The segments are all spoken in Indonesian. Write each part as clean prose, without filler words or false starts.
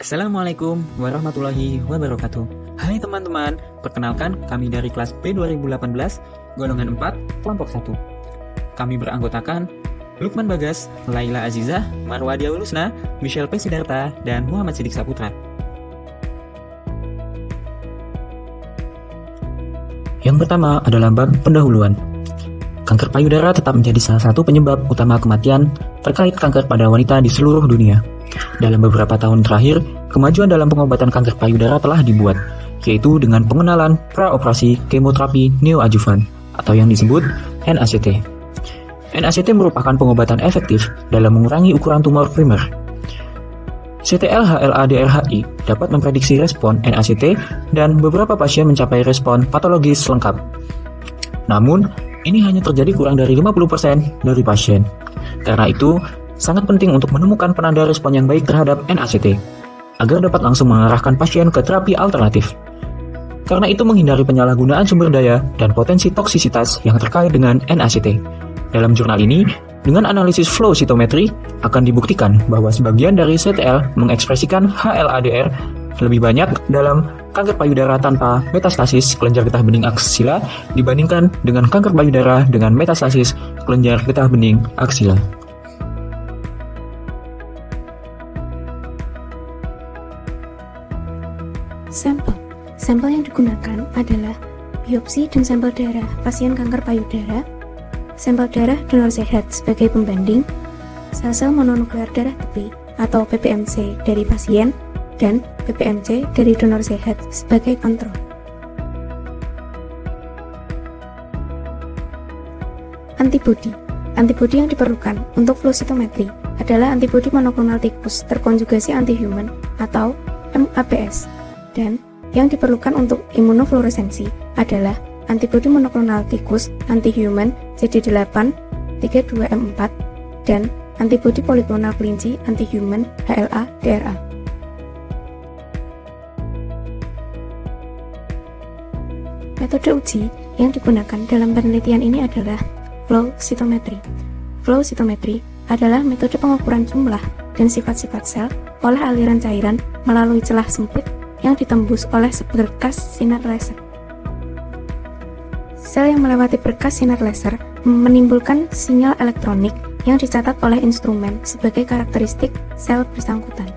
Assalamualaikum warahmatullahi wabarakatuh. Hai teman-teman, perkenalkan kami dari kelas B 2018, golongan 4, kelompok 1. Kami beranggotakan Lukman Bagas, Laila Azizah, Marwa Diaulusna, Michelle P. Sidarta, dan Muhammad Siddiq Saputra. Yang pertama adalah bab pendahuluan. Kanker payudara tetap menjadi salah satu penyebab utama kematian terkait kanker pada wanita di seluruh dunia. Dalam beberapa tahun terakhir, kemajuan dalam pengobatan kanker payudara telah dibuat, yaitu dengan pengenalan praoperasi kemoterapi neoadjuvan atau yang disebut NACT. NACT merupakan pengobatan efektif dalam mengurangi ukuran tumor primer. CTLA-HLA-DRHI dapat memprediksi respon NACT dan beberapa pasien mencapai respon patologis lengkap. Namun, ini hanya terjadi kurang dari 50% dari pasien. Karena itu, sangat penting untuk menemukan penanda respon yang baik terhadap NACT, agar dapat langsung mengarahkan pasien ke terapi alternatif. Karena itu menghindari penyalahgunaan sumber daya dan potensi toksisitas yang terkait dengan NACT. Dalam jurnal ini, dengan analisis flow sitometri, akan dibuktikan bahwa sebagian dari CTL mengekspresikan HLA-DR lebih banyak dalam kanker payudara tanpa metastasis kelenjar getah bening aksila dibandingkan dengan kanker payudara dengan metastasis kelenjar getah bening aksila. Sampel yang digunakan adalah biopsi dan sampel darah pasien kanker payudara, sampel darah donor sehat sebagai pembanding, sel-sel mononuklear darah tepi atau PPMC dari pasien, dan PPMC dari donor sehat sebagai kontrol. Antibodi yang diperlukan untuk flow sitometri adalah antibodi monoklonal tikus terkonjugasi anti-human atau MAPS, dan yang diperlukan untuk imunofluoresensi adalah antibodi monoklonal tikus anti-human CD8 32M4 dan antibodi poliklonal kelinci anti-human HLA-DRA. Metode uji yang digunakan dalam penelitian ini adalah flow sitometri. Flow sitometri adalah metode pengukuran jumlah dan sifat-sifat sel oleh aliran cairan melalui celah sempit yang ditembus oleh berkas sinar laser. Sel yang melewati berkas sinar laser menimbulkan sinyal elektronik yang dicatat oleh instrumen sebagai karakteristik sel bersangkutan.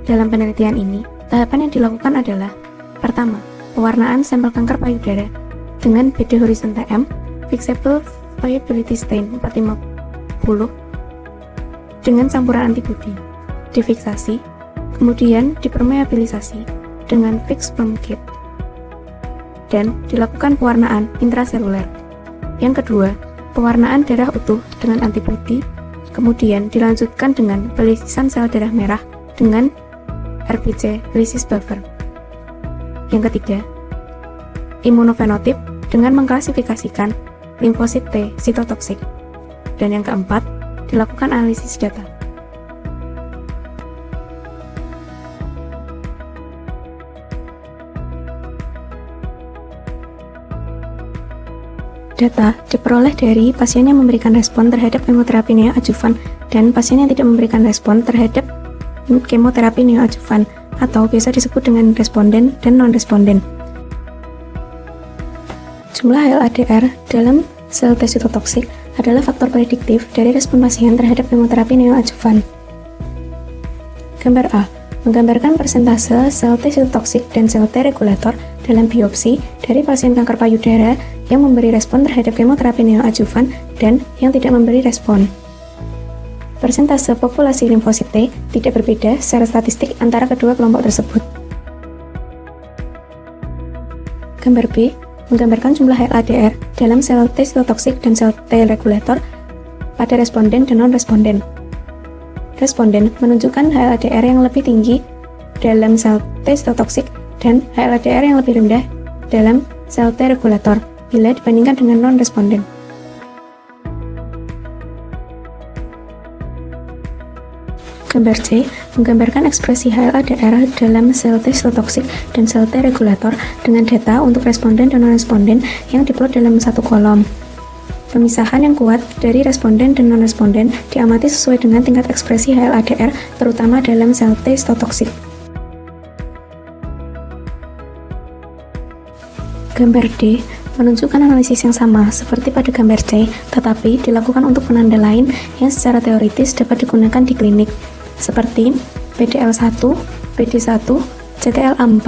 Dalam penelitian ini, tahapan yang dilakukan adalah: pertama, pewarnaan sampel kanker payudara dengan BD horizontal M, fixable viability stain 450 dengan campuran antibodi, difiksasi, kemudian dipermeabilisasi dengan fix film kit, dan dilakukan pewarnaan intraseluler. Yang kedua, pewarnaan darah utuh dengan antibodi, kemudian dilanjutkan dengan pelisisan sel darah merah dengan RBC lysis buffer. Yang ketiga, imunofenotip dengan mengklasifikasikan limfosit T sitotoksik. Dan yang keempat, dilakukan analisis data. Data diperoleh dari pasien yang memberikan respon terhadap kemoterapi neoadjuvan dan pasien yang tidak memberikan respon terhadap kemoterapi neoadjuvan atau biasa disebut dengan responden dan non-responden. Jumlah HLA-DR dalam sel T sitotoksik adalah faktor prediktif dari respon pasien terhadap kemoterapi neoadjuvan. Gambar A menggambarkan persentase sel T sitotoksik dan sel T regulator dalam biopsi dari pasien kanker payudara yang memberi respon terhadap kemoterapi neoadjuvan dan yang tidak memberi respon. Persentase populasi limfosit T tidak berbeda secara statistik antara kedua kelompok tersebut. Gambar B menggambarkan jumlah HLA-DR dalam sel T sitotoksik dan sel T regulator pada responden dan non-responden. Responden menunjukkan HLA-DR yang lebih tinggi dalam sel T sitotoksik dan HLA-DR yang lebih rendah dalam sel T regulator bila dibandingkan dengan non-responden. Gambar C menggambarkan ekspresi HLA-DR dalam sel T sitotoksik dan sel T regulator dengan data untuk responden dan non-responden yang diplot dalam satu kolom. Pemisahan yang kuat dari responden dan non-responden diamati sesuai dengan tingkat ekspresi HLA-DR, terutama dalam sel T sitotoksik. Gambar D menunjukkan analisis yang sama seperti pada gambar C, tetapi dilakukan untuk penanda lain yang secara teoritis dapat digunakan di klinik, seperti PDL1, PD1, CTLA4,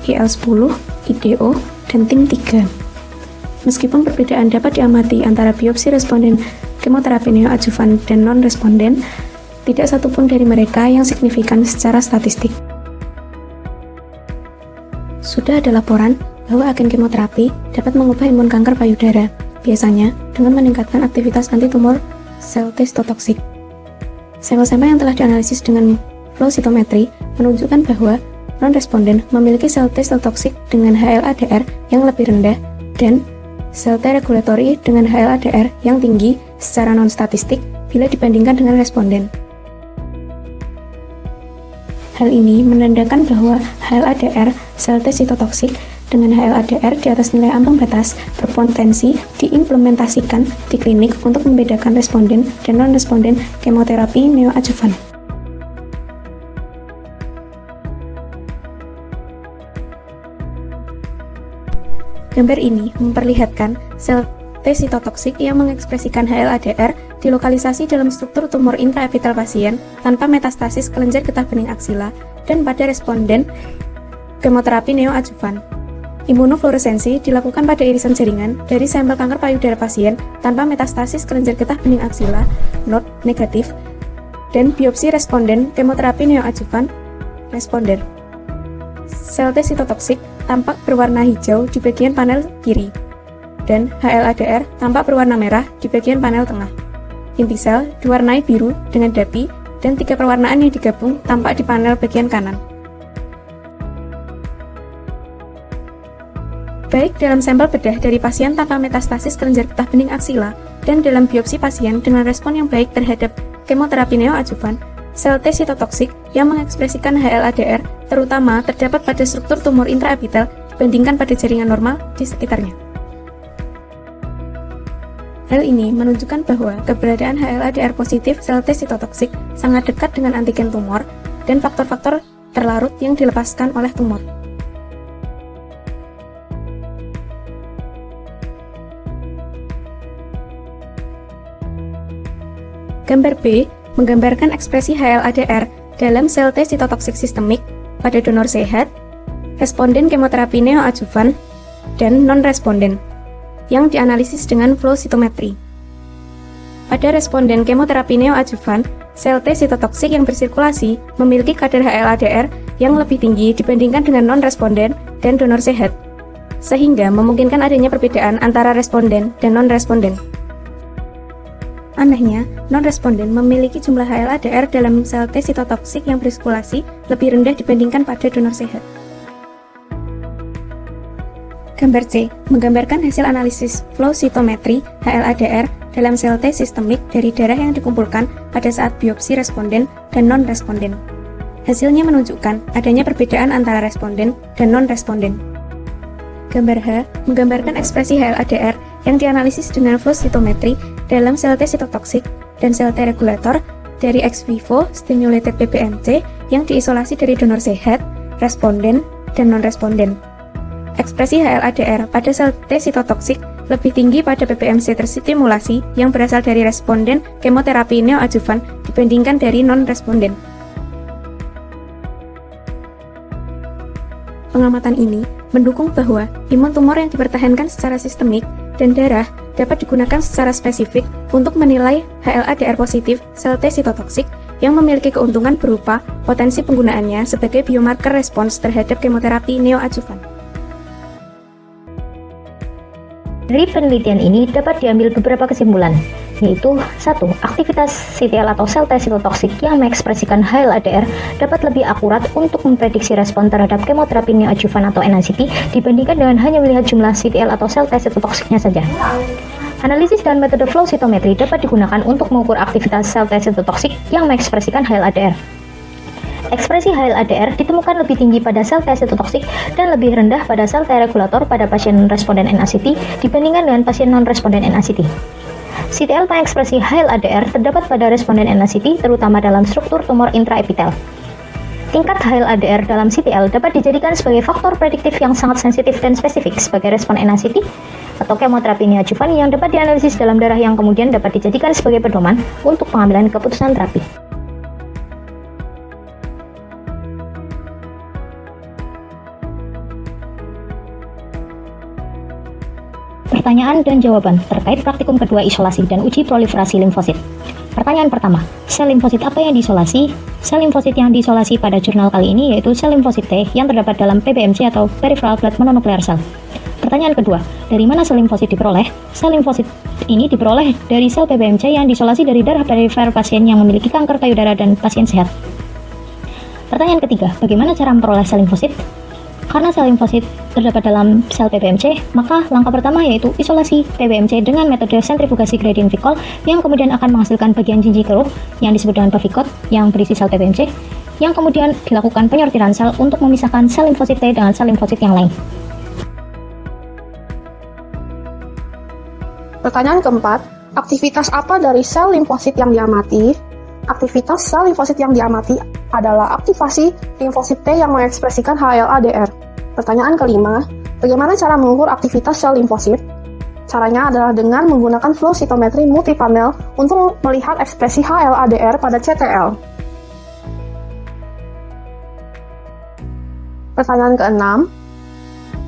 IL10, IDO, dan TIM3. Meskipun perbedaan dapat diamati antara biopsi responden kemoterapi neoadjuvan dan non-responden, tidak satupun dari mereka yang signifikan secara statistik. Sudah ada laporan bahwa agen kemoterapi dapat mengubah imun kanker payudara, biasanya dengan meningkatkan aktivitas antitumor sel T sitotoksik. Sampel-sampel yang telah dianalisis dengan flow cytometry menunjukkan bahwa non-responden memiliki sel T sitotoksik dengan HLA-DR yang lebih rendah dan sel T regulatory dengan HLA-DR yang tinggi secara non-statistik bila dibandingkan dengan responden. Hal ini menandakan bahwa HLA-DR sel T sitotoksik dengan HLA-DR di atas nilai ambang batas berpotensi diimplementasikan di klinik untuk membedakan responden dan non-responden kemoterapi neoadjuvan. Gambar ini memperlihatkan sel T sitotoksik yang mengekspresikan HLA-DR dilokalisasi dalam struktur tumor intraepitel pasien tanpa metastasis kelenjar getah bening aksila dan pada responden kemoterapi neoadjuvan. Imunofluoresensi dilakukan pada irisan jaringan dari sampel kanker payudara pasien tanpa metastasis kelenjar getah bening aksila, node negatif, dan biopsi responden kemoterapi neoadjuvan, responder. Sel T sitotoksik tampak berwarna hijau di bagian panel kiri, dan HLA-DR tampak berwarna merah di bagian panel tengah. Inti sel diwarnai biru dengan dapi, dan 3 perwarnaan yang digabung tampak di panel bagian kanan. Baik dalam sampel bedah dari pasien tanpa metastasis kelenjar getah bening aksila dan dalam biopsi pasien dengan respon yang baik terhadap kemoterapi neoadjuvan, sel T sitotoksik yang mengekspresikan HLA-DR terutama terdapat pada struktur tumor intraepitel dibandingkan pada jaringan normal di sekitarnya. Hal ini menunjukkan bahwa keberadaan HLA-DR positif sel T sitotoksik sangat dekat dengan antigen tumor dan faktor-faktor terlarut yang dilepaskan oleh tumor. Gambar B menggambarkan ekspresi HLA-DR dalam sel T sitotoksik sistemik pada donor sehat, responden kemoterapi neoadjuvan, dan non-responden yang dianalisis dengan flow cytometry. Pada responden kemoterapi neoadjuvan, sel T sitotoksik yang bersirkulasi memiliki kadar HLA-DR yang lebih tinggi dibandingkan dengan non-responden dan donor sehat, sehingga memungkinkan adanya perbedaan antara responden dan non-responden. Anehnya, non-responden memiliki jumlah HLA-DR dalam sel T sitotoksik yang bersirkulasi lebih rendah dibandingkan pada donor sehat. Gambar C menggambarkan hasil analisis flow cytometry HLA-DR dalam sel T sistemik dari darah yang dikumpulkan pada saat biopsi responden dan non-responden. Hasilnya menunjukkan adanya perbedaan antara responden dan non-responden. Gambar H menggambarkan ekspresi HLA-DR yang dianalisis dengan flow cytometry dalam sel T sitotoksik dan sel T regulator dari ex vivo stimulated PBMC yang diisolasi dari donor sehat, responden, dan non-responden. Ekspresi HLA-DR pada sel T sitotoksik lebih tinggi pada PBMC terstimulasi yang berasal dari responden kemoterapi neoadjuvan dibandingkan dari non-responden. Pengamatan ini mendukung bahwa imun tumor yang dipertahankan secara sistemik dan darah dapat digunakan secara spesifik untuk menilai HLA-DR positif sel T sitotoksik yang memiliki keuntungan berupa potensi penggunaannya sebagai biomarker respons terhadap kemoterapi neoadjuvan. Dari penelitian ini dapat diambil beberapa kesimpulan, yaitu 1. Aktivitas CTL atau sel T sitotoksik yang mengekspresikan HLA-DR dapat lebih akurat untuk memprediksi respon terhadap kemoterapi neoadjuvan atau NICT dibandingkan dengan hanya melihat jumlah CTL atau sel T sitotoksiknya saja. Analisis dan metode flow cytometry dapat digunakan untuk mengukur aktivitas sel T sitotoksik yang mengekspresikan HLA-DR. Ekspresi HLA-DR ditemukan lebih tinggi pada sel T sitotoksik dan lebih rendah pada sel T regulator pada pasien responden NICT dibandingkan dengan pasien non-responden NICT. CTL mengekspresi HLA-DR terdapat pada responden NACT, terutama dalam struktur tumor intraepitel. Tingkat HLA-DR dalam CTL dapat dijadikan sebagai faktor prediktif yang sangat sensitif dan spesifik sebagai respon NACT atau kemoterapi neoadjuvan yang dapat dianalisis dalam darah yang kemudian dapat dijadikan sebagai pedoman untuk pengambilan keputusan terapi. Pertanyaan dan jawaban terkait praktikum kedua isolasi dan uji proliferasi limfosit. Pertanyaan pertama, sel limfosit apa yang diisolasi? Sel limfosit yang diisolasi pada jurnal kali ini yaitu sel limfosit T yang terdapat dalam PBMC atau Peripheral Blood Mononuklear Cell. Pertanyaan kedua, dari mana sel limfosit diperoleh? Sel limfosit ini diperoleh dari sel PBMC yang diisolasi dari darah perifer pasien yang memiliki kanker payudara dan pasien sehat. Pertanyaan ketiga, bagaimana cara memperoleh sel limfosit? Karena sel limfosit terdapat dalam sel PBMC, maka langkah pertama yaitu isolasi PBMC dengan metode sentrifugasi gradient Vicol yang kemudian akan menghasilkan bagian jinji keruh yang disebut dengan pevicot yang berisi sel PBMC, yang kemudian dilakukan penyortiran sel untuk memisahkan sel limfosit T dengan sel limfosit yang lain. Pertanyaan keempat, aktivitas apa dari sel limfosit yang diamati? Aktivitas sel limfosit yang diamati adalah aktivasi limfosit T yang mengekspresikan HLA-DR. Pertanyaan kelima, bagaimana cara mengukur aktivitas sel limfosit? Caranya adalah dengan menggunakan flow cytometry multipanel untuk melihat ekspresi HLA-DR pada CTL. Pertanyaan keenam,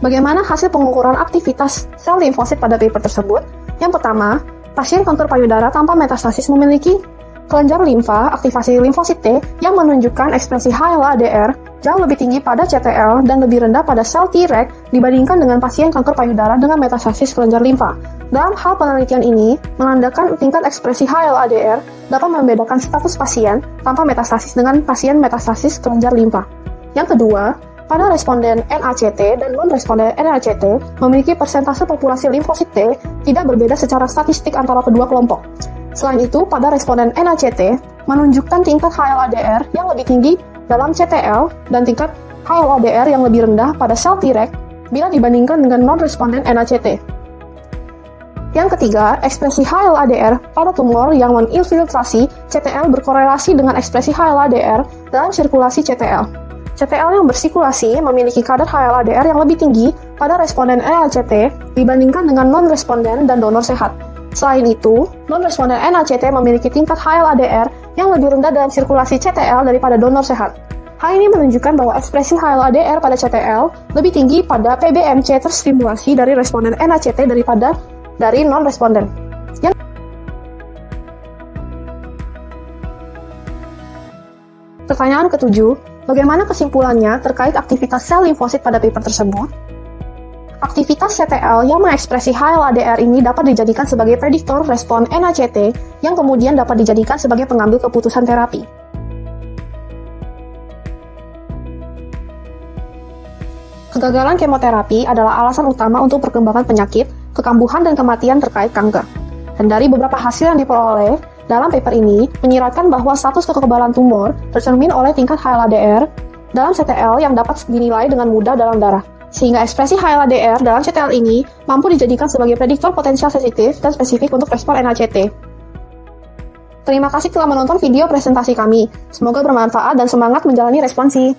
bagaimana hasil pengukuran aktivitas sel limfosit pada paper tersebut? Yang pertama, pasien kanker payudara tanpa metastasis memiliki kelenjar limfa aktivasi limfosit T yang menunjukkan ekspresi HLA-DR jauh lebih tinggi pada CTL dan lebih rendah pada sel Treg dibandingkan dengan pasien kanker payudara dengan metastasis kelenjar limfa. Dalam hal penelitian ini, menandakan tingkat ekspresi HLA-DR dapat membedakan status pasien tanpa metastasis dengan pasien metastasis kelenjar limfa. Yang kedua, pada responden NACT dan non-responden NACT memiliki persentase populasi limfosit T tidak berbeda secara statistik antara kedua kelompok. Selain itu, pada responden NACT menunjukkan tingkat HLA-DR yang lebih tinggi dalam CTL dan tingkat HLA-DR yang lebih rendah pada sel Treg bila dibandingkan dengan non-responden NACT. Yang ketiga, ekspresi HLA-DR pada tumor yang menginfiltrasi CTL berkorelasi dengan ekspresi HLA-DR dalam sirkulasi CTL. CTL yang bersirkulasi memiliki kadar HLA-DR yang lebih tinggi pada responden NACT dibandingkan dengan non-responden dan donor sehat. Selain itu, non-responden NACT memiliki tingkat HLA-DR yang lebih rendah dalam sirkulasi CTL daripada donor sehat. Hal ini menunjukkan bahwa ekspresi HLA-DR pada CTL lebih tinggi pada PBMC terstimulasi dari responden NACT daripada dari non-responden. Pertanyaan ketujuh, bagaimana kesimpulannya terkait aktivitas sel limfosit pada paper tersebut? Aktivitas CTL yang mengekspresi HLA-DR ini dapat dijadikan sebagai prediktor respon NACT yang kemudian dapat dijadikan sebagai pengambil keputusan terapi. Kegagalan kemoterapi adalah alasan utama untuk perkembangan penyakit, kekambuhan, dan kematian terkait kanker. Dan dari beberapa hasil yang diperoleh dalam paper ini menyiratkan bahwa status kekebalan tumor tercermin oleh tingkat HLA-DR dalam CTL yang dapat dinilai dengan mudah dalam darah. Sehingga ekspresi HLA-DR dalam CTL ini mampu dijadikan sebagai prediktor potensial sensitif dan spesifik untuk respon NACT. Terima kasih telah menonton video presentasi kami. Semoga bermanfaat dan semangat menjalani responsi.